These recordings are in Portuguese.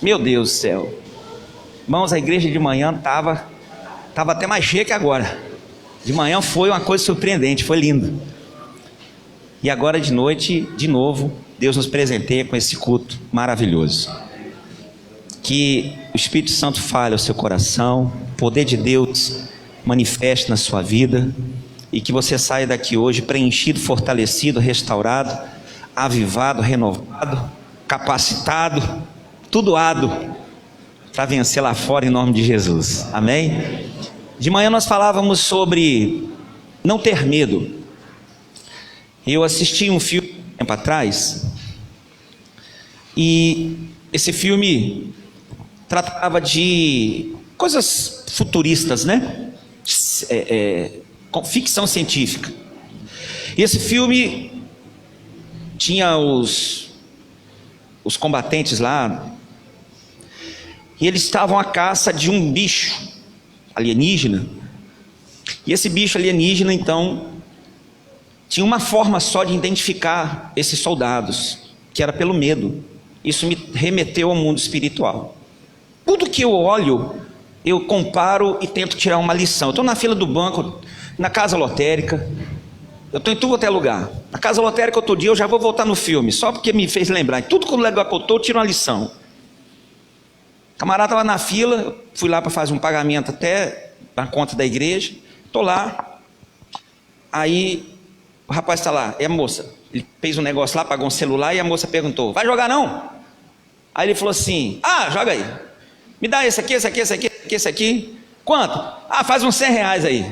Meu Deus do céu. Irmãos, a igreja de manhã estava até mais cheia que agora. De manhã foi uma coisa surpreendente, foi lindo. E agora de noite, de novo, Deus nos presenteia com esse culto maravilhoso. Que o Espírito Santo fale ao seu coração, o poder de Deus manifeste na sua vida, e que você saia daqui hoje preenchido, fortalecido, restaurado, avivado, renovado, capacitado, tudoado para vencer lá fora em nome de Jesus. Amém? De manhã nós falávamos sobre não ter medo. Eu assisti um filme um tempo atrás, e esse filme tratava de coisas futuristas, né? Ficção científica. E esse filme tinha os combatentes lá, e eles estavam à caça de um bicho alienígena. E esse bicho alienígena, então, tinha uma forma só de identificar esses soldados, que era pelo medo. Isso me remeteu ao mundo espiritual. Tudo que eu olho, eu comparo e tento tirar uma lição. Eu estou na fila do banco, na casa lotérica, eu estou em tudo até lugar. Na casa lotérica outro dia eu já vou voltar no filme, só porque me fez lembrar. Em tudo que o legal que eu estou, eu tiro uma lição. O camarada estava na fila, eu fui lá para fazer um pagamento até na conta da igreja. Estou lá, aí o rapaz está lá, é a moça. Ele fez um negócio lá, pagou um celular, e a moça perguntou: vai jogar não? Aí ele falou assim: joga aí. Me dá esse aqui, esse aqui, esse aqui, esse aqui. Quanto? Faz uns 100 reais aí.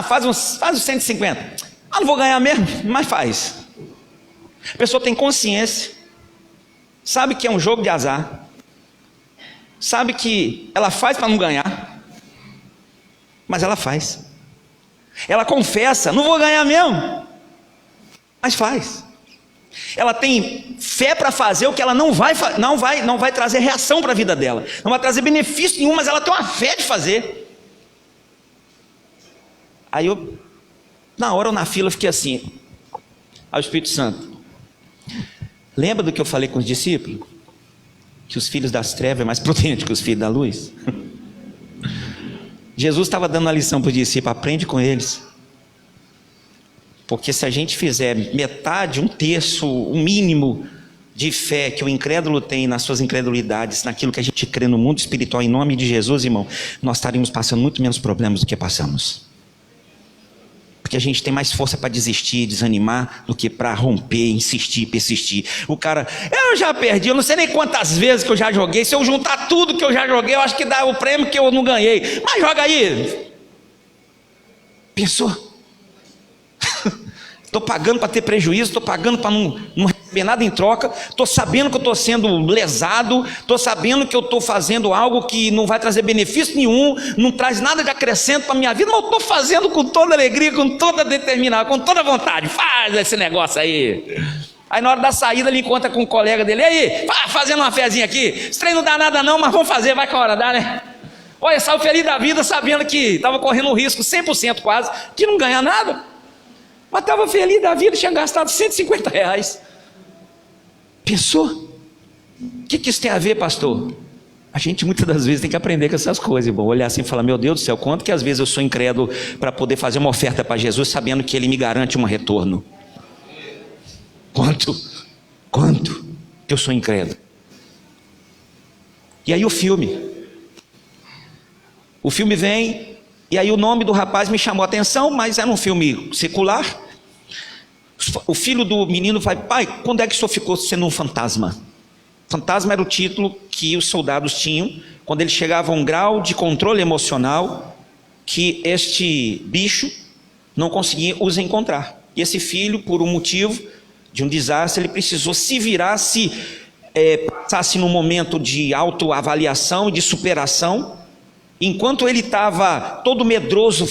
Faz uns 150. Não vou ganhar mesmo, mas faz. A pessoa tem consciência, sabe que é um jogo de azar, sabe que ela faz para não ganhar, mas ela faz. Ela confessa: não vou ganhar mesmo, mas faz. Ela tem fé para fazer o que ela não vai trazer reação para a vida dela, não vai trazer benefício nenhum, mas ela tem uma fé de fazer. Aí eu, na hora ou na fila, fiquei assim: ao Espírito Santo, lembra do que eu falei com os discípulos? Que os filhos das trevas é mais prudente que os filhos da luz. Jesus estava dando uma lição para os discípulos: aprende com eles. Porque se a gente fizer metade, um terço, um mínimo de fé que o incrédulo tem nas suas incredulidades, naquilo que a gente crê no mundo espiritual, em nome de Jesus, irmão, nós estaríamos passando muito menos problemas do que passamos. Porque a gente tem mais força para desistir, desanimar, do que para romper, insistir, persistir. O cara: eu já perdi, eu não sei nem quantas vezes que eu já joguei. Se eu juntar tudo que eu já joguei, eu acho que dá o prêmio que eu não ganhei. Mas joga aí. Pensou? Estou pagando para ter prejuízo, estou pagando para não receber nada em troca, estou sabendo que eu estou sendo lesado, estou sabendo que eu estou fazendo algo que não vai trazer benefício nenhum, não traz nada de acrescento para a minha vida, mas eu estou fazendo com toda alegria, com toda determinação, com toda vontade. Faz esse negócio aí. Aí na hora da saída ele encontra com um colega dele: e aí, fazendo uma fezinha aqui, esse trem não dá nada não, mas vamos fazer, vai que a hora dá, né? Olha, saiu feliz da vida, sabendo que estava correndo um risco 100% quase, de não ganhar nada. Mas estava feliz da vida, tinha gastado 150 reais. Pensou? O que isso tem a ver, pastor? A gente muitas das vezes tem que aprender com essas coisas, irmão. Olhar assim e falar: meu Deus do céu, quanto que às vezes eu sou incrédulo para poder fazer uma oferta para Jesus, sabendo que Ele me garante um retorno. Quanto que eu sou incrédulo. E aí o filme vem, e aí o nome do rapaz me chamou a atenção, mas era um filme secular. O filho do menino vai: pai, quando é que o senhor ficou sendo um fantasma? Fantasma era o título que os soldados tinham quando eles chegavam a um grau de controle emocional que este bicho não conseguia os encontrar. E esse filho, por um motivo de um desastre, ele precisou se virar, passasse num momento de autoavaliação e de superação. Enquanto ele estava todo medroso,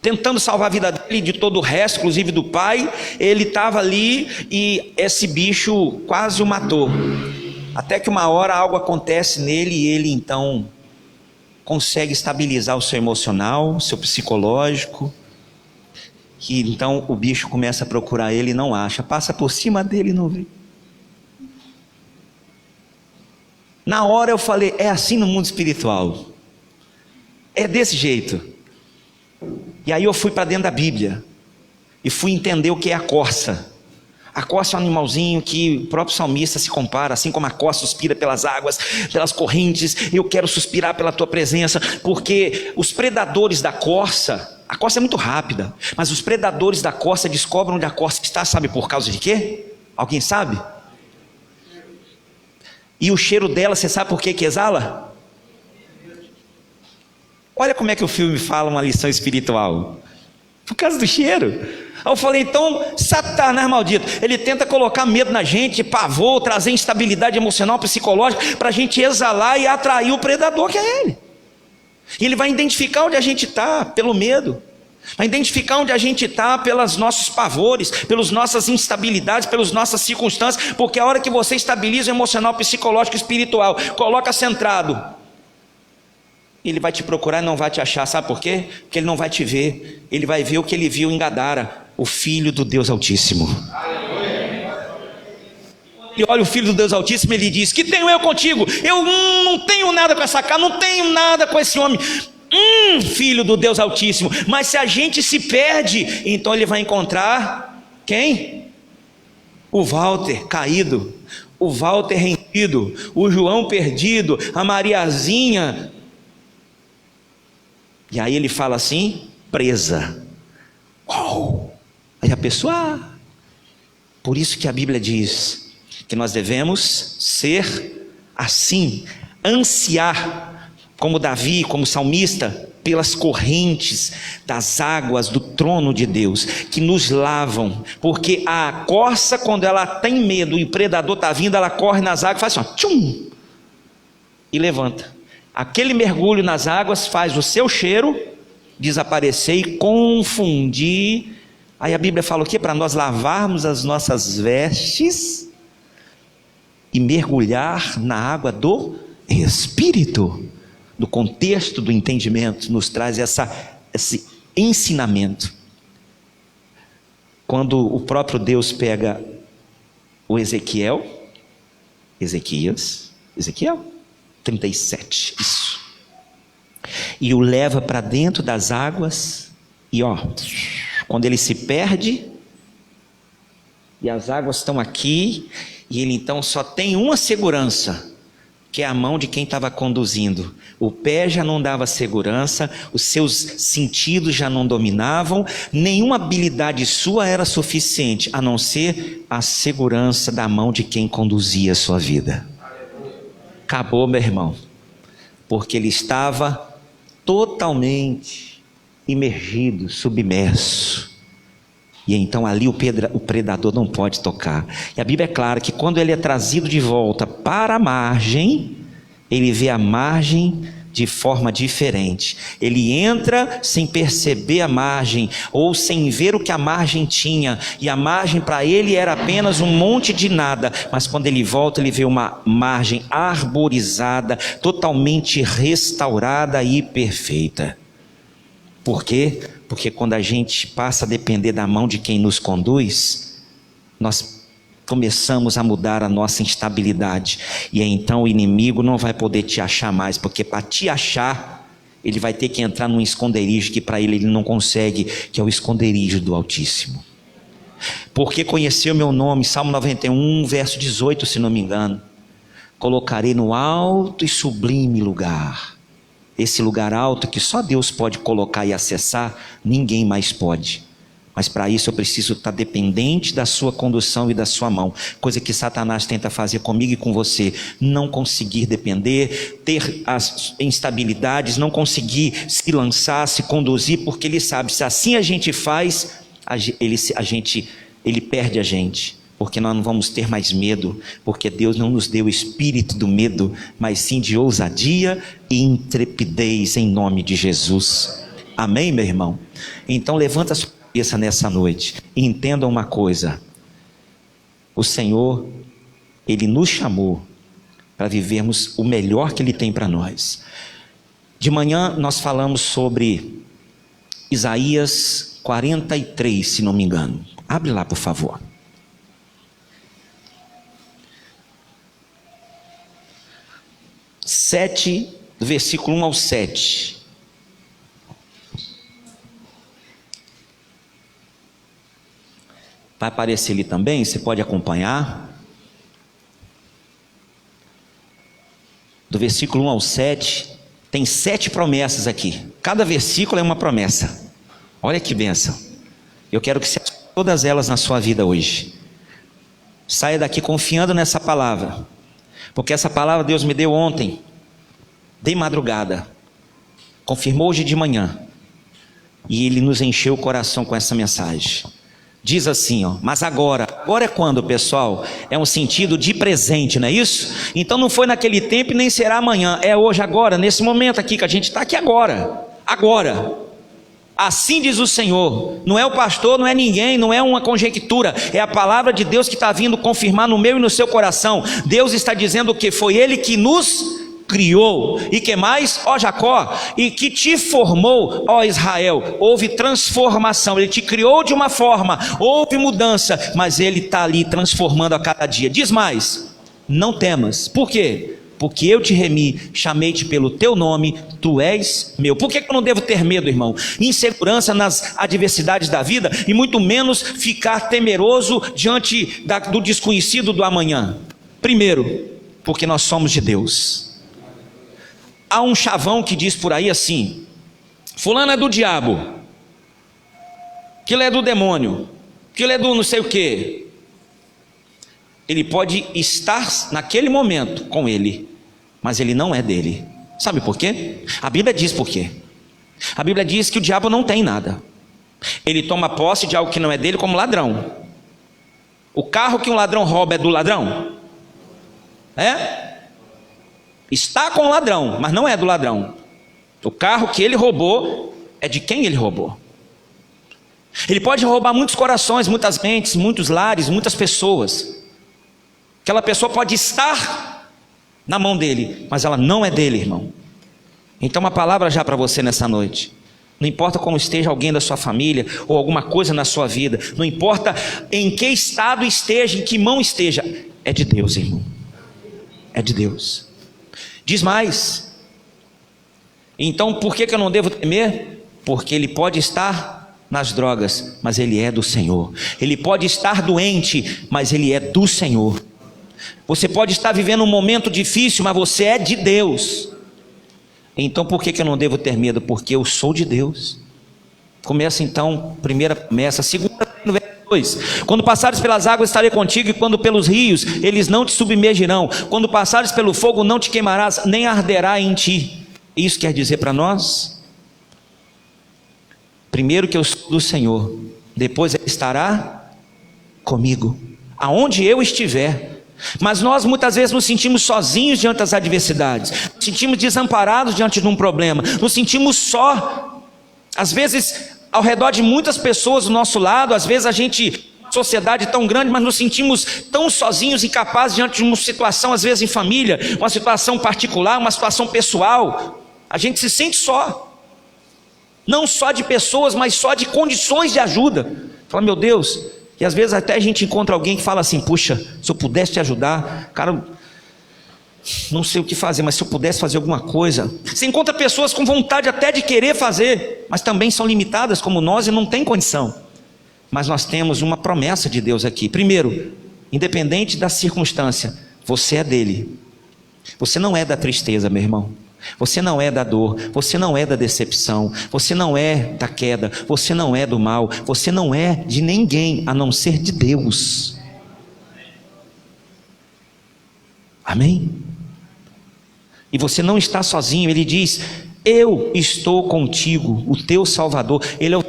tentando salvar a vida dele, de todo o resto, inclusive do pai, ele estava ali e esse bicho quase o matou. Até que uma hora algo acontece nele e ele então consegue estabilizar o seu emocional, o seu psicológico. E então o bicho começa a procurar ele e não acha, passa por cima dele e não vê. Na hora eu falei, é assim no mundo espiritual, é desse jeito. E aí eu fui para dentro da Bíblia e fui entender o que é a corça. A corça é um animalzinho que o próprio salmista se compara, assim como a corça suspira pelas águas, pelas correntes, eu quero suspirar pela tua presença, porque os predadores da corça, a corça é muito rápida, mas os predadores da corça descobrem onde a corça está, sabe por causa de quê? Alguém sabe? E o cheiro dela, você sabe por que exala? Olha como é que o filme fala uma lição espiritual, por causa do cheiro. Aí eu falei, então Satanás maldito, ele tenta colocar medo na gente, pavor, trazer instabilidade emocional, psicológica, para a gente exalar e atrair o predador que é ele. E ele vai identificar onde a gente está pelo medo, vai identificar onde a gente está pelos nossos pavores, pelas nossas instabilidades, pelas nossas circunstâncias, porque a hora que você estabiliza o emocional, psicológico, espiritual, coloca centrado, ele vai te procurar e não vai te achar, sabe por quê? Porque ele não vai te ver, ele vai ver o que ele viu em Gadara, o Filho do Deus Altíssimo. E olha o Filho do Deus Altíssimo, ele diz, que tenho eu contigo? Eu não tenho nada com essa cara, não tenho nada com esse homem, Filho do Deus Altíssimo. Mas se a gente se perde, então ele vai encontrar, quem? O Walter caído, o Walter rendido, o João perdido, a Mariazinha. E aí ele fala assim, presa. Uau! Aí a pessoa, por isso que a Bíblia diz que nós devemos ser assim, ansiar, como Davi, como salmista, pelas correntes das águas do trono de Deus, que nos lavam, porque a corça, quando ela tem medo e o predador está vindo, ela corre nas águas, faz assim, ó, tchum, e levanta. Aquele mergulho nas águas faz o seu cheiro desaparecer e confundir. Aí a Bíblia fala o quê? Para nós lavarmos as nossas vestes e mergulhar na água do Espírito. No contexto do entendimento, nos traz esse ensinamento. Quando o próprio Deus pega o Ezequiel 37, isso, e o leva para dentro das águas, e ó, quando ele se perde, e as águas estão aqui, e ele então só tem uma segurança, que é a mão de quem estava conduzindo. O pé já não dava segurança, os seus sentidos já não dominavam, nenhuma habilidade sua era suficiente, a não ser a segurança da mão de quem conduzia a sua vida. Acabou, meu irmão, porque ele estava totalmente imergido, submerso, e então ali o predador não pode tocar. E a Bíblia é clara que quando ele é trazido de volta para a margem, ele vê a margem de forma diferente. Ele entra sem perceber a margem, ou sem ver o que a margem tinha, e a margem para ele era apenas um monte de nada, mas quando ele volta ele vê uma margem arborizada, totalmente restaurada e perfeita. Por quê? Porque quando a gente passa a depender da mão de quem nos conduz, nós começamos a mudar a nossa instabilidade, e então o inimigo não vai poder te achar mais, porque para te achar, ele vai ter que entrar num esconderijo que para ele não consegue, que é o esconderijo do Altíssimo. Porque conheceu meu nome, Salmo 91, verso 18, se não me engano, colocarei no alto e sublime lugar. Esse lugar alto que só Deus pode colocar e acessar, ninguém mais pode. Mas para isso eu preciso estar dependente da sua condução e da sua mão, coisa que Satanás tenta fazer comigo e com você, não conseguir depender, ter as instabilidades, não conseguir se lançar, se conduzir, porque ele sabe, se assim a gente faz, ele perde a gente, porque nós não vamos ter mais medo, porque Deus não nos deu o espírito do medo, mas sim de ousadia e intrepidez em nome de Jesus. Amém, meu irmão? Então levanta a sua cabeça nessa noite e entenda uma coisa: o Senhor, Ele nos chamou para vivermos o melhor que Ele tem para nós. De manhã nós falamos sobre Isaías 43, se não me engano. Abre lá, por favor. 7, do versículo 1 ao 7. Vai aparecer ali também, você pode acompanhar. Do versículo 1 ao 7, tem 7 promessas aqui. Cada versículo é uma promessa. Olha que bênção. Eu quero que você assuma todas elas na sua vida hoje. Saia daqui confiando nessa palavra, porque essa palavra Deus me deu ontem, de madrugada, confirmou hoje de manhã, e Ele nos encheu o coração com essa mensagem. Diz assim, mas agora é quando, pessoal? É um sentido de presente, não é isso? Então não foi naquele tempo e nem será amanhã, é hoje, agora, nesse momento aqui que a gente está aqui agora. Assim diz o Senhor, não é o pastor, não é ninguém, não é uma conjectura, é a palavra de Deus que está vindo confirmar no meu e no seu coração. Deus está dizendo que foi Ele que nos criou, e que mais, ó Jacó, e que te formou, ó Israel. Houve transformação, Ele te criou de uma forma, houve mudança, mas Ele está ali transformando a cada dia. Diz mais, não temas. Por quê? Porque eu te remi, chamei-te pelo teu nome, tu és meu. Por que eu não devo ter medo, irmão? Insegurança nas adversidades da vida, e muito menos ficar temeroso diante do desconhecido do amanhã. Primeiro, porque nós somos de Deus. Há um chavão que diz por aí assim: fulano é do diabo, aquilo é do demônio, aquilo é do não sei o que. Ele pode estar naquele momento com ele, mas ele não é dele. Sabe por quê? A Bíblia diz por quê. A Bíblia diz que o diabo não tem nada. Ele toma posse de algo que não é dele, como ladrão. O carro que um ladrão rouba é do ladrão? Está com o ladrão, mas não é do ladrão. O carro que ele roubou é de quem ele roubou. Ele pode roubar muitos corações, muitas mentes, muitos lares, muitas pessoas. Aquela pessoa pode estar na mão dele, mas ela não é dele, irmão. Então uma palavra já para você nessa noite. Não importa como esteja alguém da sua família, ou alguma coisa na sua vida, não importa em que estado esteja, em que mão esteja, é de Deus, irmão. É de Deus. Diz mais. Então por que eu não devo temer? Porque ele pode estar nas drogas, mas ele é do Senhor. Ele pode estar doente, mas ele é do Senhor. Você pode estar vivendo um momento difícil, mas você é de Deus. Então por que eu não devo ter medo? Porque eu sou de Deus. Começa então, primeira promessa. Segunda, no verso 2: quando passares pelas águas estarei contigo, e quando pelos rios eles não te submergirão. Quando passares pelo fogo não te queimarás, nem arderá em ti. Isso quer dizer para nós, primeiro, que eu sou do Senhor, depois Ele estará comigo, aonde eu estiver. Mas nós muitas vezes nos sentimos sozinhos diante das adversidades, nos sentimos desamparados diante de um problema, nos sentimos só, às vezes ao redor de muitas pessoas do nosso lado, às vezes a gente, sociedade tão grande, mas nos sentimos tão sozinhos, incapazes diante de uma situação, às vezes em família, uma situação particular, uma situação pessoal. A gente se sente só, não só de pessoas, mas só de condições de ajuda. Fala, meu Deus. E às vezes até a gente encontra alguém que fala assim: puxa, se eu pudesse te ajudar, cara, não sei o que fazer, mas se eu pudesse fazer alguma coisa. Você encontra pessoas com vontade até de querer fazer, mas também são limitadas como nós e não tem condição. Mas nós temos uma promessa de Deus aqui. Primeiro, independente da circunstância, você é dele. Você não é da tristeza, meu irmão. Você não é da dor, você não é da decepção, você não é da queda, você não é do mal, você não é de ninguém a não ser de Deus. Amém? E você não está sozinho. Ele diz: eu estou contigo, o teu Salvador. Ele é o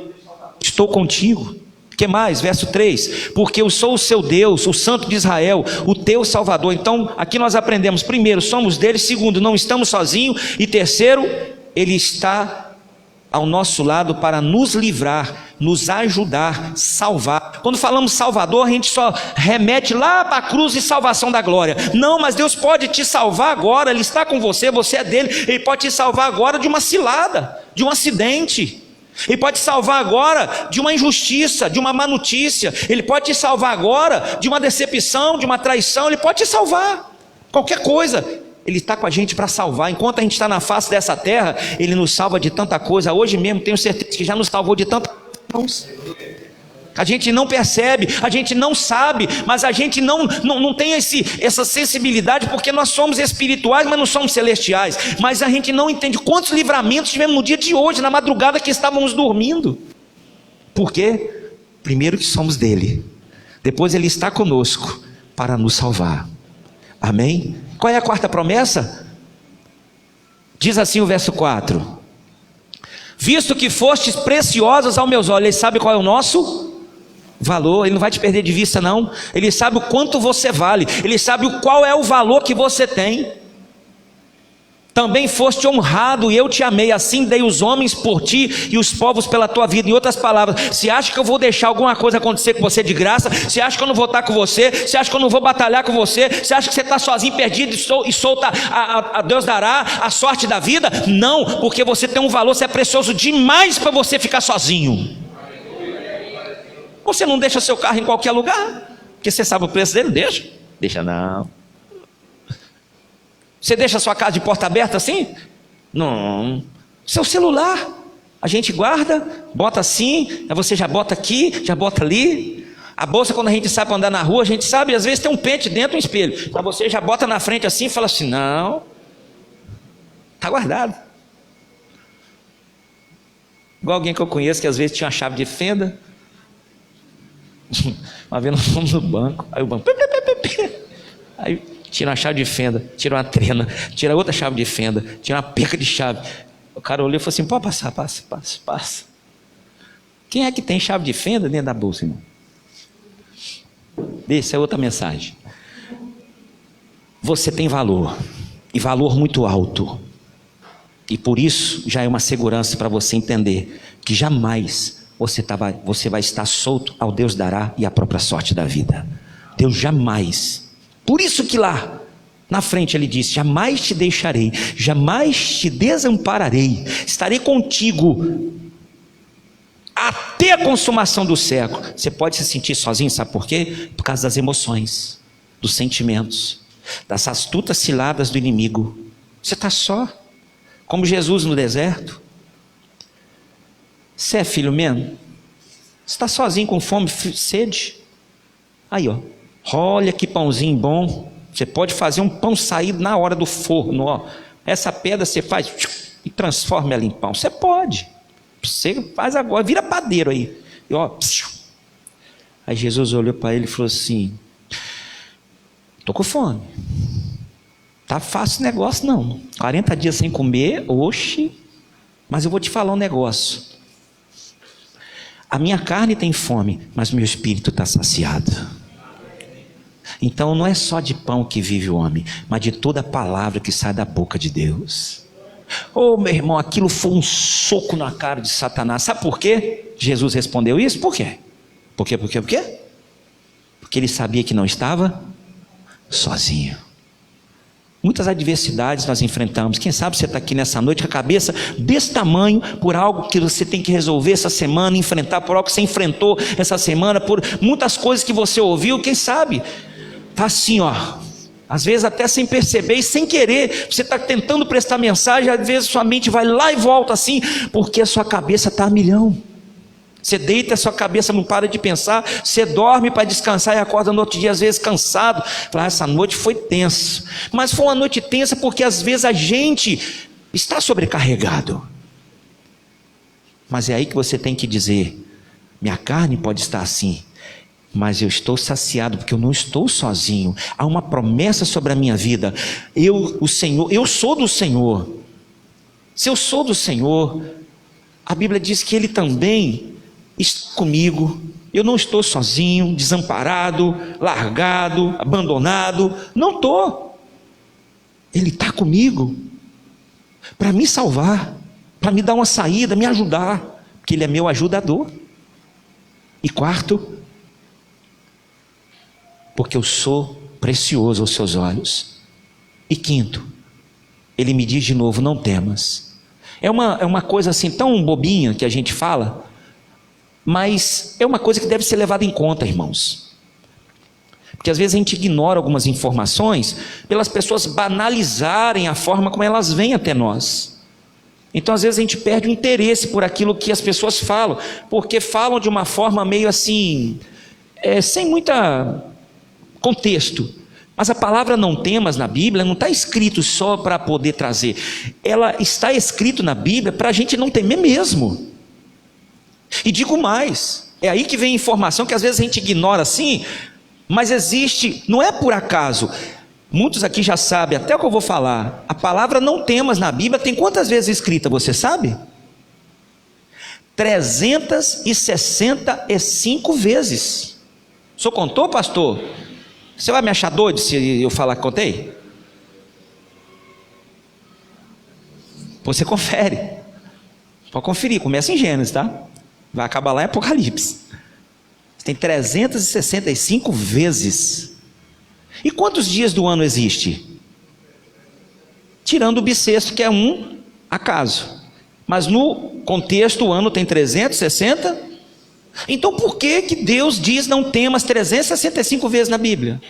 estou contigo. O que mais? Verso 3: porque eu sou o seu Deus, o Santo de Israel, o teu Salvador. Então aqui nós aprendemos: primeiro, somos dele; segundo, não estamos sozinhos; e terceiro, ele está ao nosso lado para nos livrar, nos ajudar, salvar. Quando falamos Salvador, a gente só remete lá para a cruz e salvação da glória. Não, mas Deus pode te salvar agora. Ele está com você, você é dele. Ele pode te salvar agora de uma cilada, de um acidente. Ele pode te salvar agora de uma injustiça, de uma má notícia. Ele pode te salvar agora de uma decepção, de uma traição. Ele pode te salvar, qualquer coisa. Ele está com a gente para salvar. Enquanto a gente está na face dessa terra, Ele nos salva de tanta coisa. Hoje mesmo tenho certeza que já nos salvou de tanta coisa. A gente não percebe, a gente não sabe, mas a gente não tem essa sensibilidade, porque nós somos espirituais, mas não somos celestiais. Mas a gente não entende quantos livramentos tivemos no dia de hoje, na madrugada que estávamos dormindo. Por quê? Primeiro que somos dele, depois Ele está conosco para nos salvar. Amém? Qual é a quarta promessa? Diz assim o verso 4: visto que fostes preciosos aos meus olhos. Ele sabe qual é o nosso valor. Ele não vai te perder de vista não. Ele sabe o quanto você vale. Ele sabe qual é o valor que você tem. Também foste honrado e eu te amei, assim dei os homens por ti e os povos pela tua vida. Em outras palavras, se acha que eu vou deixar alguma coisa acontecer com você de graça, se acha que eu não vou estar com você, se acha que eu não vou batalhar com você, se acha que você está sozinho, perdido e solta, a Deus dará a sorte da vida? Não, porque você tem um valor, você é precioso demais para você ficar sozinho. Você não deixa seu carro em qualquer lugar, porque você sabe o preço dele. Deixa não. Você deixa a sua casa de porta aberta assim? Não. Seu celular, a gente guarda, bota assim, aí você já bota aqui, já bota ali. A bolsa, quando a gente sai para andar na rua, a gente sabe, às vezes tem um pente dentro, um espelho. Então você já bota na frente assim e fala assim, não, está guardado. Igual alguém que eu conheço, que às vezes tinha uma chave de fenda. Uma vez nós fomos no banco, aí o banco... Aí tira uma chave de fenda, tira uma trena, tira outra chave de fenda, tira uma perca de chave. O cara olhou e falou assim, pode passar, passa. Quem é que tem chave de fenda dentro da bolsa, irmão? Essa é outra mensagem. Você tem valor, e valor muito alto. E por isso já é uma segurança para você entender que jamais você vai estar solto ao Deus dará e à própria sorte da vida. Deus jamais. Por isso que lá na frente ele disse, jamais te deixarei, jamais te desampararei, estarei contigo até a consumação do século. Você pode se sentir sozinho, sabe por quê? Por causa das emoções, dos sentimentos, das astutas ciladas do inimigo. Você está só, como Jesus no deserto. Você é filho mesmo? Você está sozinho com fome, sede? Aí ó, olha que pãozinho bom. Você pode fazer um pão sair na hora do forno, ó. Essa pedra você faz e transforma ela em pão. Você pode. Você faz agora, vira padeiro aí. E ó, aí Jesus olhou para ele e falou assim: tô com fome. Tá fácil o negócio não. 40 dias sem comer, oxe. Mas eu vou te falar um negócio. A minha carne tem fome, mas meu espírito está saciado. Então não é só de pão que vive o homem, mas de toda palavra que sai da boca de Deus. Oh meu irmão, aquilo foi um soco na cara de Satanás. Sabe por quê? Jesus respondeu isso? Por quê? Por quê? Porque ele sabia que não estava sozinho. Muitas adversidades nós enfrentamos. Quem sabe você está aqui nessa noite com a cabeça desse tamanho, por algo que você tem que resolver essa semana, enfrentar por algo que você enfrentou essa semana, por muitas coisas que você ouviu. Quem sabe está assim, ó, às vezes até sem perceber e sem querer. Você está tentando prestar mensagem, às vezes sua mente vai lá e volta assim, porque a sua cabeça está a milhão. Você deita, a sua cabeça não para de pensar. Você dorme para descansar e acorda no outro dia, às vezes cansado. Fala, essa noite foi tensa. Mas foi uma noite tensa porque às vezes a gente está sobrecarregado. Mas é aí que você tem que dizer: minha carne pode estar assim, mas eu estou saciado porque eu não estou sozinho. Há uma promessa sobre a minha vida. Eu sou do Senhor. Se eu sou do Senhor, a Bíblia diz que Ele também está comigo. Eu não estou sozinho, desamparado, largado, abandonado. Não estou. Ele está comigo para me salvar, para me dar uma saída, me ajudar, porque Ele é meu ajudador. E quarto, porque eu sou precioso aos seus olhos. E quinto, Ele me diz de novo: não temas. É uma coisa assim tão bobinha que a gente fala, mas é uma coisa que deve ser levada em conta, irmãos. Porque às vezes a gente ignora algumas informações pelas pessoas banalizarem a forma como elas vêm até nós. Então às vezes a gente perde o interesse por aquilo que as pessoas falam, porque falam de uma forma meio assim, sem muita contexto. Mas a palavra não temas na Bíblia não está escrito só para poder trazer, ela está escrito na Bíblia para a gente não temer mesmo. E digo mais, é aí que vem a informação que às vezes a gente ignora assim, mas existe, não é por acaso. Muitos aqui já sabem até o que eu vou falar. A palavra não temas na Bíblia tem quantas vezes escrita, você sabe? 365 vezes. O senhor contou, pastor? Você vai me achar doido se eu falar que contei? Você confere. Pode conferir, começa em Gênesis, tá? Vai acabar lá em Apocalipse. Tem 365 vezes. E quantos dias do ano existe? Tirando o bissexto, que é um acaso. Mas no contexto, o ano tem 360. Então por que Deus diz não temas 365 vezes na Bíblia?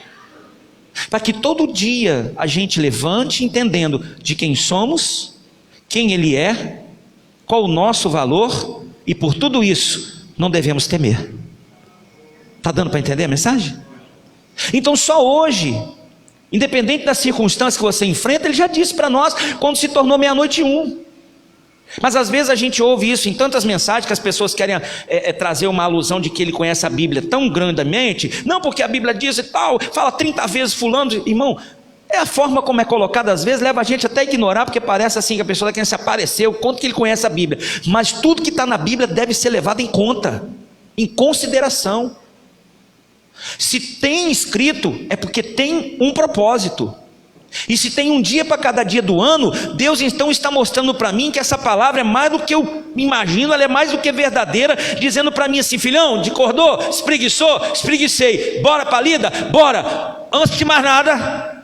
Para que todo dia a gente levante entendendo de quem somos, quem Ele é, qual o nosso valor, e por tudo isso não devemos temer. Está dando para entender a mensagem? Então só hoje, independente das circunstâncias que você enfrenta, Ele já disse para nós quando se tornou 00:01. Mas às vezes a gente ouve isso em tantas mensagens que as pessoas querem trazer uma alusão de que ele conhece a Bíblia tão grandemente. Não, porque a Bíblia diz e tal, fala 30 vezes fulano. Irmão, é a forma como é colocada às vezes, leva a gente até a ignorar, porque parece assim que a pessoa está querendo se aparecer, o quanto que ele conhece a Bíblia. Mas tudo que está na Bíblia deve ser levado em conta, em consideração. Se tem escrito, é porque tem um propósito. E se tem um dia para cada dia do ano, Deus então está mostrando para mim que essa palavra é mais do que eu imagino, ela é mais do que verdadeira, dizendo para mim assim: filhão, acordou, espreguiçou, espreguicei, bora para a lida, bora. Antes de mais nada,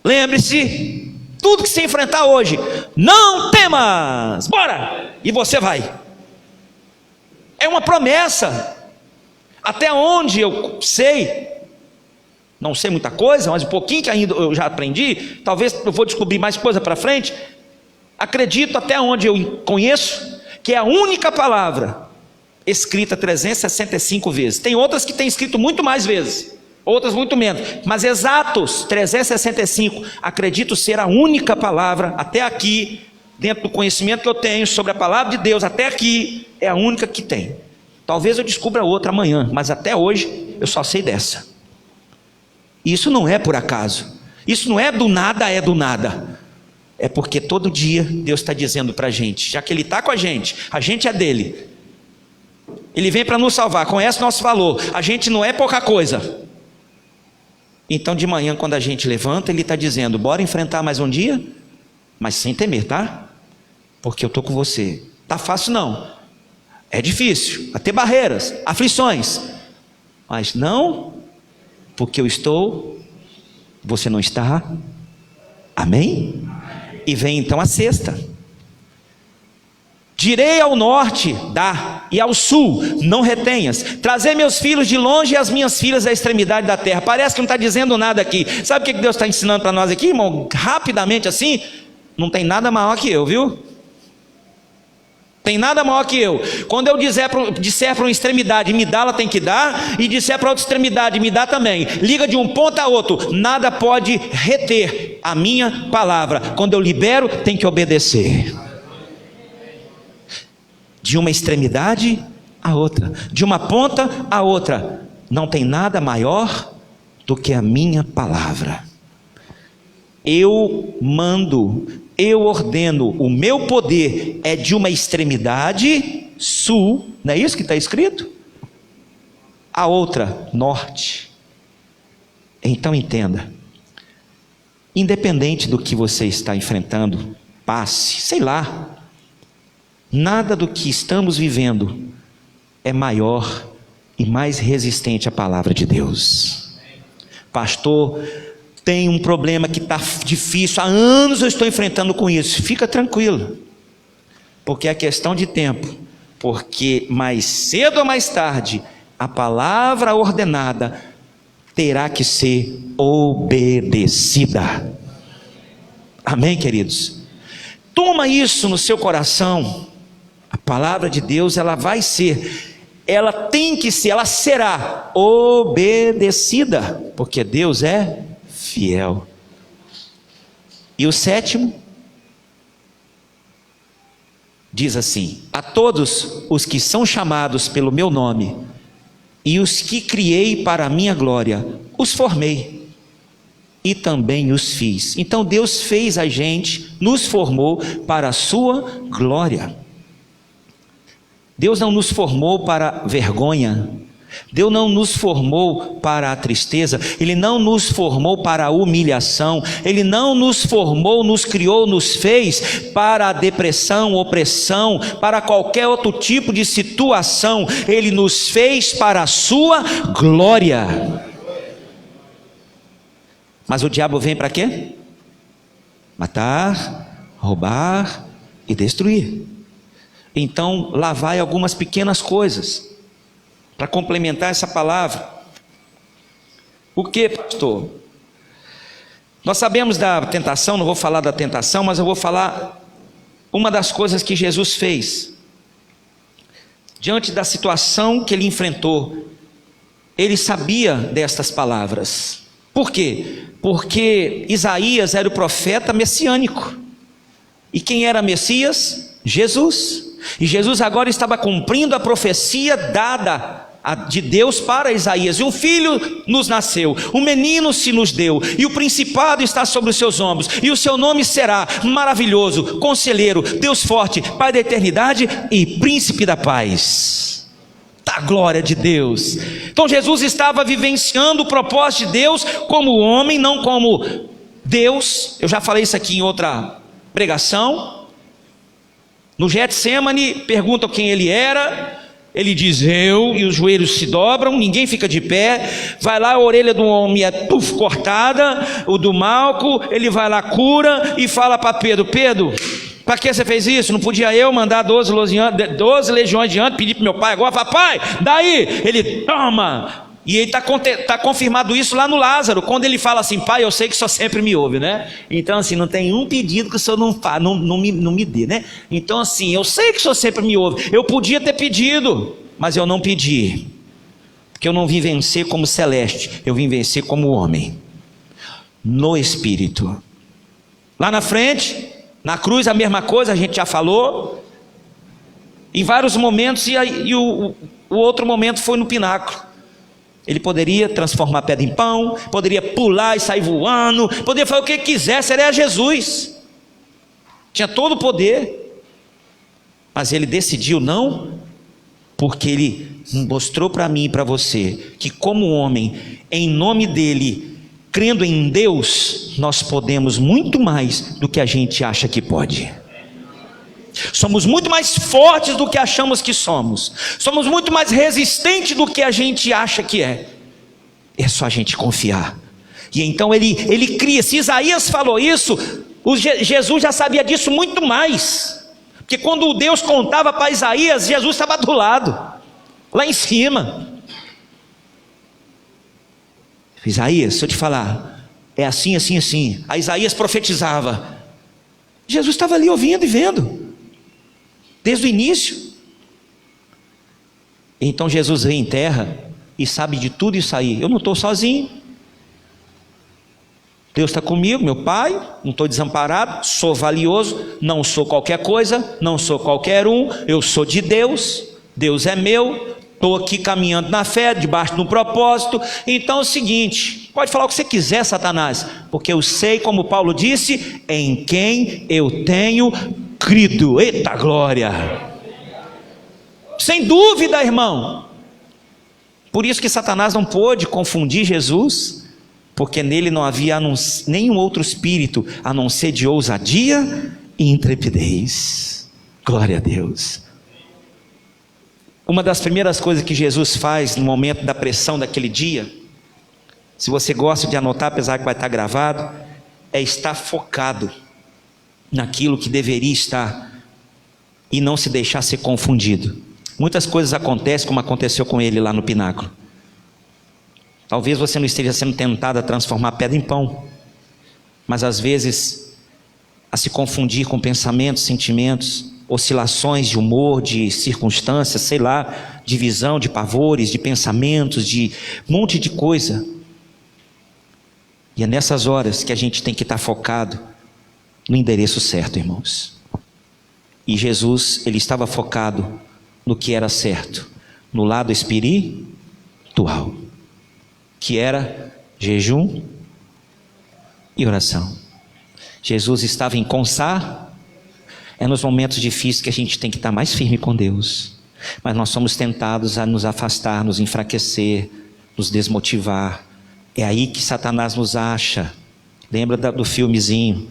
lembre-se, tudo que você enfrentar hoje, não temas, bora, e você vai. É uma promessa. Até onde eu sei, não sei muita coisa, mas um pouquinho que ainda eu já aprendi, talvez eu vou descobrir mais coisa para frente. Acredito até onde eu conheço, que é a única palavra escrita 365 vezes. Tem outras que tem escrito muito mais vezes, outras muito menos, mas exatos 365, acredito ser a única palavra até aqui, dentro do conhecimento que eu tenho sobre a palavra de Deus, até aqui é a única que tem. Talvez eu descubra outra amanhã, mas até hoje eu só sei dessa. Isso não é por acaso, isso não é do nada, é do nada. É porque todo dia Deus está dizendo para a gente, já que Ele está com a gente é dele. Ele vem para nos salvar, conhece nosso valor, a gente não é pouca coisa. Então de manhã, quando a gente levanta, Ele está dizendo: bora enfrentar mais um dia, mas sem temer, tá? Porque eu estou com você. Tá fácil não, é difícil, vai ter barreiras, aflições, mas não, porque eu estou, você não está. Amém? E vem então a sexta: direi ao norte, dá, e ao sul, não retenhas. Trazer meus filhos de longe e as minhas filhas à extremidade da terra. Parece que não está dizendo nada aqui. Sabe o que Deus está ensinando para nós aqui, irmão? Rapidamente assim, não tem nada maior que eu, viu? Tem nada maior que eu. Quando eu disser para uma extremidade, me dá, ela tem que dar, e disser para outra extremidade, me dá também. Liga de um ponto a outro, nada pode reter a minha palavra. Quando eu libero, tem que obedecer. De uma extremidade a outra, de uma ponta a outra, não tem nada maior do que a minha palavra. Eu mando, eu ordeno, o meu poder é de uma extremidade sul, não é isso que está escrito? A outra, norte. Então entenda, independente do que você está enfrentando, passe, sei lá, nada do que estamos vivendo é maior e mais resistente à palavra de Deus. Pastor, tem um problema que está difícil, há anos eu estou enfrentando com isso. Fica tranquilo, porque é questão de tempo, porque mais cedo ou mais tarde, a palavra ordenada terá que ser obedecida. Amém, queridos? Toma isso no seu coração. A palavra de Deus, ela vai ser, ela tem que ser, ela será obedecida, porque Deus é fiel. E o sétimo diz assim: a todos os que são chamados pelo meu nome, e os que criei para a minha glória, os formei e também os fiz. Então Deus fez a gente, nos formou para a sua glória. Deus não nos formou para vergonha, Deus não nos formou para a tristeza, Ele não nos formou para a humilhação, Ele não nos formou, nos criou, nos fez para a depressão, opressão, para qualquer outro tipo de situação. Ele nos fez para a sua glória. Mas o diabo vem para quê? Matar, roubar e destruir. Então lá vai algumas pequenas coisas para complementar essa palavra. O que, pastor? Nós sabemos da tentação, não vou falar da tentação, mas eu vou falar uma das coisas que Jesus fez. Diante da situação que ele enfrentou, ele sabia destas palavras. Por quê? Porque Isaías era o profeta messiânico. E quem era Messias? Jesus. E Jesus agora estava cumprindo a profecia dada de Deus para Isaías. E um filho nos nasceu, um menino se nos deu, e o principado está sobre os seus ombros, e o seu nome será Maravilhoso, Conselheiro, Deus Forte, Pai da Eternidade e Príncipe da Paz. Da glória de Deus. Então Jesus estava vivenciando o propósito de Deus como homem, não como Deus. Eu já falei isso aqui em outra pregação. No Getsemane perguntam quem ele era, ele diz eu, e os joelhos se dobram, ninguém fica de pé. Vai lá, a orelha do homem é cortada, o do Malco, ele vai lá, cura e fala para Pedro: Pedro, para que você fez isso? Não podia eu mandar 12 legiões de antes, pedir para meu pai agora? Fala: pai, daí, ele toma. E ele está confirmado isso lá no Lázaro, quando ele fala assim: pai, eu sei que o senhor sempre me ouve, né? Então assim, não tem um pedido que o senhor não me dê, né? Então assim, eu sei que o senhor sempre me ouve, eu podia ter pedido, mas eu não pedi, porque eu não vim vencer como celeste, eu vim vencer como homem, no Espírito. Lá na frente, na cruz a mesma coisa, a gente já falou, em vários momentos, e o outro momento foi no pináculo. Ele poderia transformar a pedra em pão, poderia pular e sair voando, poderia fazer o que quisesse, ele era Jesus, tinha todo o poder, mas ele decidiu não, porque ele mostrou para mim e para você, que como homem, em nome dele, crendo em Deus, nós podemos muito mais do que a gente acha que pode. Somos muito mais fortes do que achamos que somos, somos muito mais resistentes do que a gente acha que é só a gente confiar. E então ele cria. Se Isaías falou isso, Jesus já sabia disso muito mais, porque quando Deus contava para Isaías, Jesus estava do lado, lá em cima. Isaías, se eu te falar, é assim, assim, assim. Aí Isaías profetizava, Jesus estava ali ouvindo e vendo desde o início. Então Jesus vem em terra e sabe de tudo isso aí. Eu não estou sozinho, Deus está comigo, meu Pai, não estou desamparado, sou valioso, não sou qualquer coisa, não sou qualquer um, eu sou de Deus, Deus é meu, estou aqui caminhando na fé, debaixo de um propósito. Então é o seguinte, pode falar o que você quiser, Satanás, porque eu sei, como Paulo disse, em quem eu tenho crido. Eita glória! Sem dúvida, irmão. Por isso que Satanás não pôde confundir Jesus, porque nele não havia nenhum outro espírito a não ser de ousadia e intrepidez. Glória a Deus. Uma das primeiras coisas que Jesus faz no momento da pressão daquele dia, se você gosta de anotar, apesar que vai estar gravado, é estar focado naquilo que deveria estar e não se deixar ser confundido. Muitas coisas acontecem como aconteceu com ele lá no pináculo. Talvez você não esteja sendo tentado a transformar pedra em pão, mas às vezes a se confundir com pensamentos, sentimentos, oscilações de humor, de circunstâncias, sei lá, de visão, de pavores, de pensamentos, de um monte de coisa. E é nessas horas que a gente tem que estar focado no endereço certo, irmãos. E Jesus, ele estava focado no que era certo, no lado espiritual, que era jejum e oração. Jesus estava em é nos momentos difíceis que a gente tem que estar mais firme com Deus, mas nós somos tentados a nos afastar, nos enfraquecer, nos desmotivar. É aí que Satanás nos acha. Lembra do filmezinho?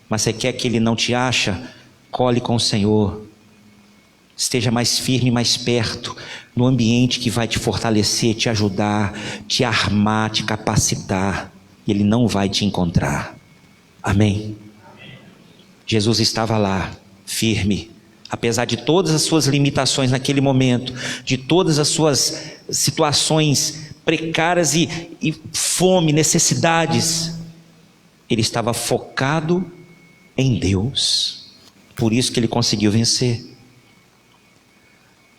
Mas você quer que ele não te acha? Cole com o Senhor. Esteja mais firme, mais perto, no ambiente que vai te fortalecer, te ajudar, te armar, te capacitar. Ele não vai te encontrar. Amém? Jesus estava lá, firme, apesar de todas as suas limitações naquele momento, de todas as suas situações precárias e fome, necessidades. Ele estava focado em Deus. Por isso que ele conseguiu vencer.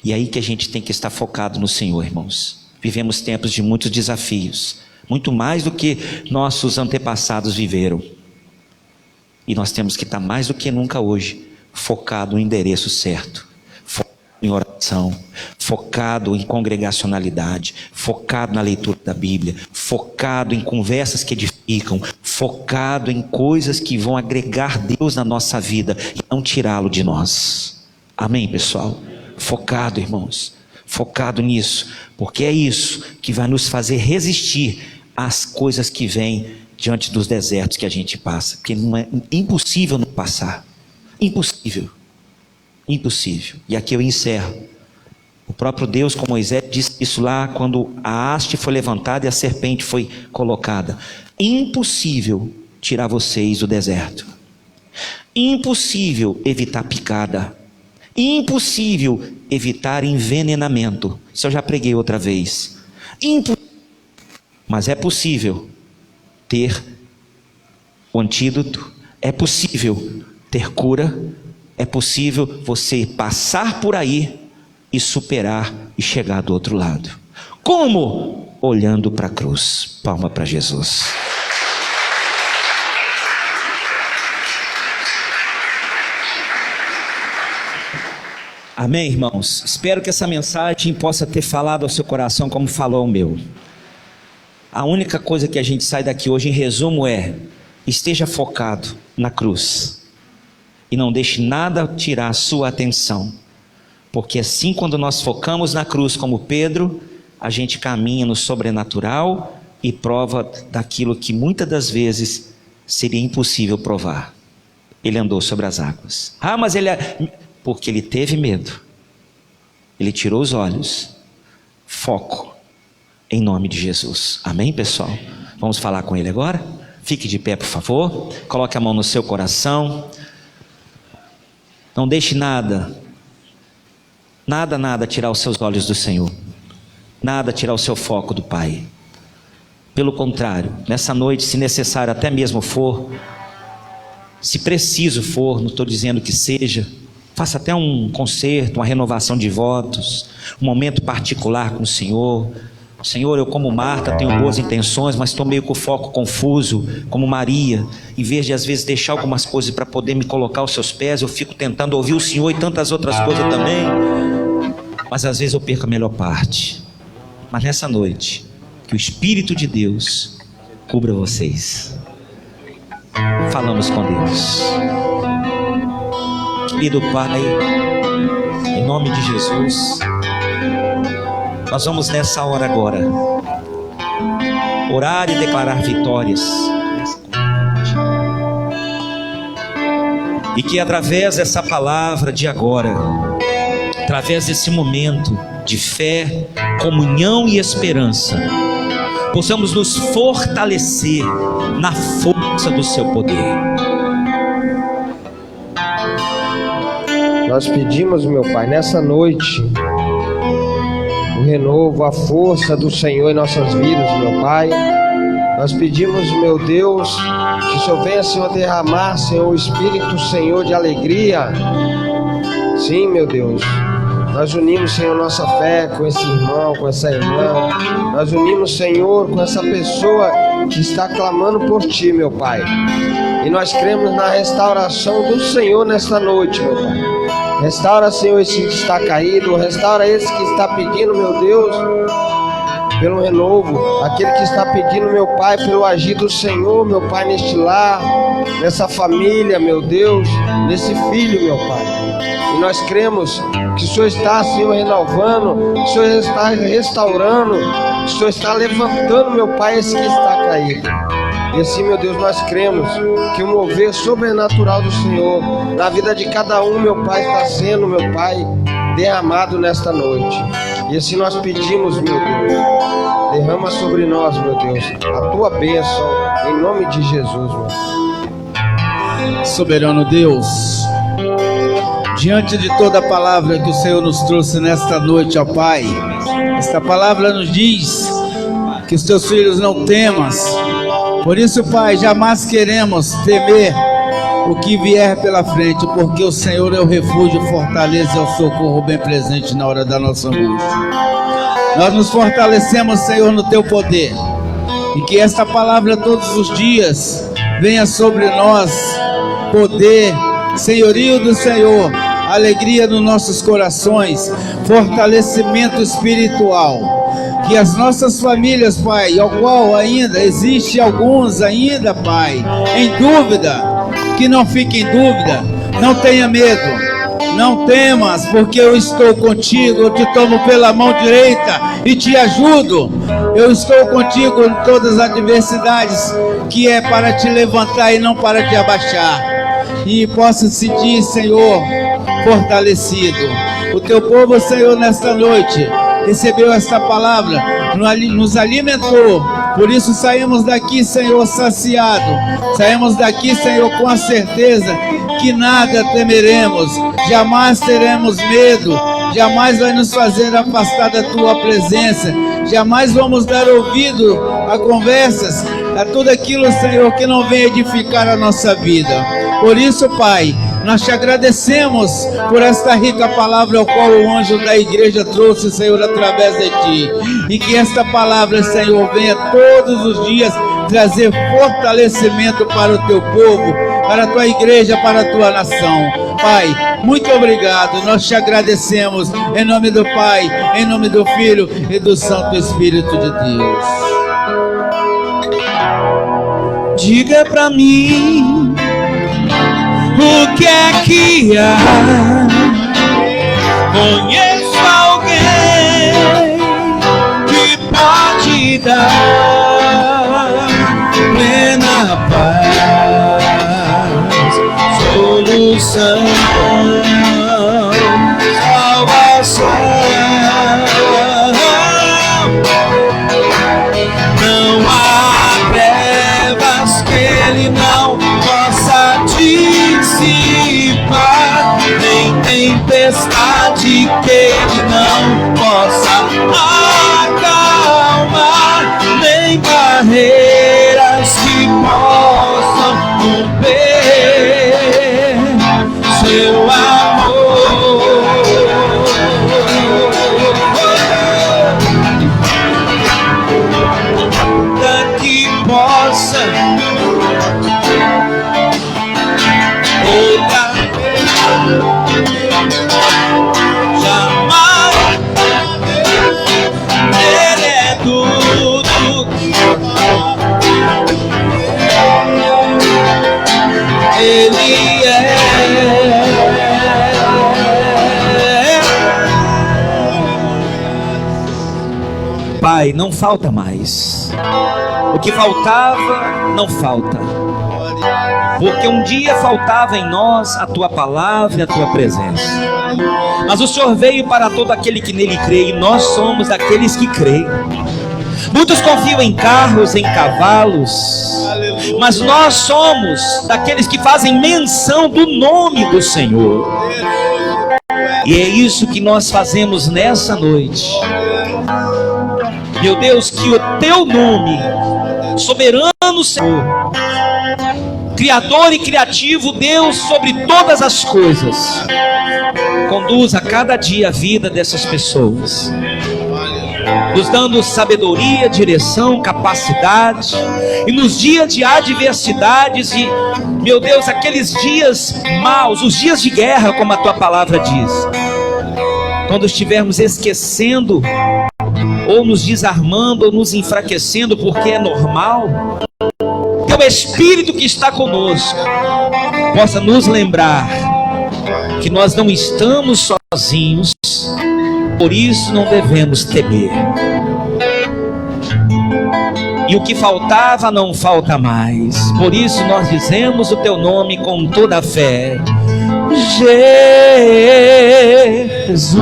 E aí que a gente tem que estar focado no Senhor, irmãos. Vivemos tempos de muitos desafios, muito mais do que nossos antepassados viveram. E nós temos que estar mais do que nunca hoje focado no endereço certo, focado em oração, focado em congregacionalidade, focado na leitura da Bíblia, focado em conversas que edificam, focado em coisas que vão agregar Deus na nossa vida e não tirá-lo de nós. Amém, pessoal? Focado, irmãos, focado nisso, porque é isso que vai nos fazer resistir às coisas que vêm diante dos desertos que a gente passa, porque não é impossível não passar, impossível. E aqui eu encerro. O próprio Deus com Moisés disse isso lá quando a haste foi levantada e a serpente foi colocada. Impossível tirar vocês do deserto, impossível evitar picada, impossível evitar envenenamento. Isso eu já preguei outra vez. Mas é possível ter o antídoto, é possível ter cura, é possível você passar por aí e superar e chegar do outro lado. Como? Olhando para a cruz. Palma para Jesus. Amém, irmãos? Espero que essa mensagem possa ter falado ao seu coração como falou ao meu. A única coisa que a gente sai daqui hoje, em resumo, é: esteja focado na cruz e não deixe nada tirar a sua atenção, porque assim, quando nós focamos na cruz como Pedro, a gente caminha no sobrenatural e prova daquilo que muitas das vezes seria impossível provar. Ele andou sobre as águas. Mas porque ele teve medo, ele tirou os olhos. Foco em nome de Jesus. Amém, pessoal? Vamos falar com ele agora? Fique de pé, por favor. Coloque a mão no seu coração. Não deixe nada tirar os seus olhos do Senhor. Nada tirar o seu foco do Pai. Pelo contrário, nessa noite, se necessário até mesmo for, se preciso for, não estou dizendo que seja, faça até um concerto, uma renovação de votos, um momento particular com o Senhor. Senhor, eu como Marta tenho boas intenções, mas estou meio com o foco confuso, como Maria. Em vez de às vezes deixar algumas coisas para poder me colocar aos seus pés, eu fico tentando ouvir o Senhor e tantas outras coisas também, mas às vezes eu perco a melhor parte. Mas nessa noite, que o Espírito de Deus cubra vocês. Falamos com Deus. Querido Pai, em nome de Jesus, nós vamos nessa hora agora orar e declarar vitórias, e que através dessa palavra de agora, através desse momento de fé, comunhão e esperança, possamos nos fortalecer na força do seu poder. Nós pedimos, meu Pai, nessa noite, o renovo, a força do Senhor em nossas vidas, meu Pai. Nós pedimos, meu Deus, que o Senhor venha, Senhor, derramar, Senhor, o Espírito, Senhor, de alegria. Sim, meu Deus. Nós unimos, Senhor, nossa fé com esse irmão, com essa irmã. Nós unimos, Senhor, com essa pessoa que está clamando por Ti, meu Pai. E nós cremos na restauração do Senhor nesta noite, meu Pai. Restaura, Senhor, esse que está caído. Restaura esse que está pedindo, meu Deus, pelo renovo. Aquele que está pedindo, meu Pai, pelo agir do Senhor, meu Pai, neste lar, nessa família, meu Deus, nesse filho, meu Pai. E nós cremos que o Senhor está, Senhor, renovando, o Senhor está restaurando, o Senhor está levantando, meu Pai, esse que está caído. E assim, meu Deus, nós cremos que o mover sobrenatural do Senhor na vida de cada um, meu Pai, está sendo, meu Pai, derramado nesta noite. E assim nós pedimos, meu Deus, derrama sobre nós, meu Deus, a Tua bênção, em nome de Jesus, meu Pai. Soberano Deus, diante de toda a palavra que o Senhor nos trouxe nesta noite, ó Pai, esta palavra nos diz que os Teus filhos não temas. Por isso, Pai, jamais queremos temer o que vier pela frente, porque o Senhor é o refúgio, fortaleza e o socorro bem presente na hora da nossa angústia. Nós nos fortalecemos, Senhor, no Teu poder, e que esta palavra todos os dias venha sobre nós, poder, senhorio do Senhor, alegria nos nossos corações, fortalecimento espiritual. Que as nossas famílias, Pai, ao qual ainda existe alguns ainda, Pai, em dúvida, que não fique em dúvida, não tenha medo, não temas, porque eu estou contigo, eu te tomo pela mão direita e te ajudo. Eu estou contigo em todas as adversidades, que é para te levantar e não para te abaixar. E possa sentir, Senhor, fortalecido. O teu povo, Senhor, nesta noite recebeu esta palavra, nos alimentou. Por isso saímos daqui, Senhor, saciado. Saímos daqui, Senhor, com a certeza que nada temeremos, jamais teremos medo, jamais vai nos fazer afastar da Tua presença, jamais vamos dar ouvido a conversas, a tudo aquilo, Senhor, que não vem edificar a nossa vida. Por isso, Pai, nós te agradecemos por esta rica palavra ao qual o anjo da igreja trouxe, Senhor, através de Ti. E que esta palavra, Senhor, venha todos os dias trazer fortalecimento para o Teu povo, para a Tua igreja, para a Tua nação. Pai, muito obrigado, nós te agradecemos, em nome do Pai, em nome do Filho e do Santo Espírito de Deus. Diga pra mim, o que é que há? Conheço alguém que pode dar plena paz, solução, salvação. Não há trevas que Ele não possa dissipar, nem tempestade que Ele não possa acalmar, nem barreiras que possam romper seu amor. Que possa outra vez, jamais. Ele é tudo, Ele é. Pai, não falta mais. O que faltava, não falta. Porque um dia faltava em nós a Tua palavra e a Tua presença. Mas o Senhor veio para todo aquele que nele crê, e nós somos daqueles que creem. Muitos confiam em carros, em cavalos, mas nós somos daqueles que fazem menção do nome do Senhor. E é isso que nós fazemos nessa noite. Meu Deus, que o teu nome, soberano Senhor, Criador e criativo Deus sobre todas as coisas, conduza cada dia a vida dessas pessoas, nos dando sabedoria, direção, capacidade. E nos dias de adversidades e, meu Deus, aqueles dias maus, os dias de guerra, como a tua palavra diz, quando estivermos esquecendo, ou nos desarmando, ou nos enfraquecendo, porque é normal, teu Espírito que está conosco possa nos lembrar que nós não estamos sozinhos, por isso não devemos temer. E o que faltava não falta mais. Por isso nós dizemos o teu nome com toda a fé: Jesus.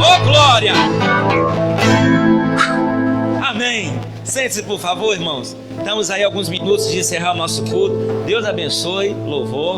Oh, glória! Amém. Sente-se, por favor, irmãos. Estamos aí alguns minutos de encerrar o nosso culto. Deus abençoe, louvor.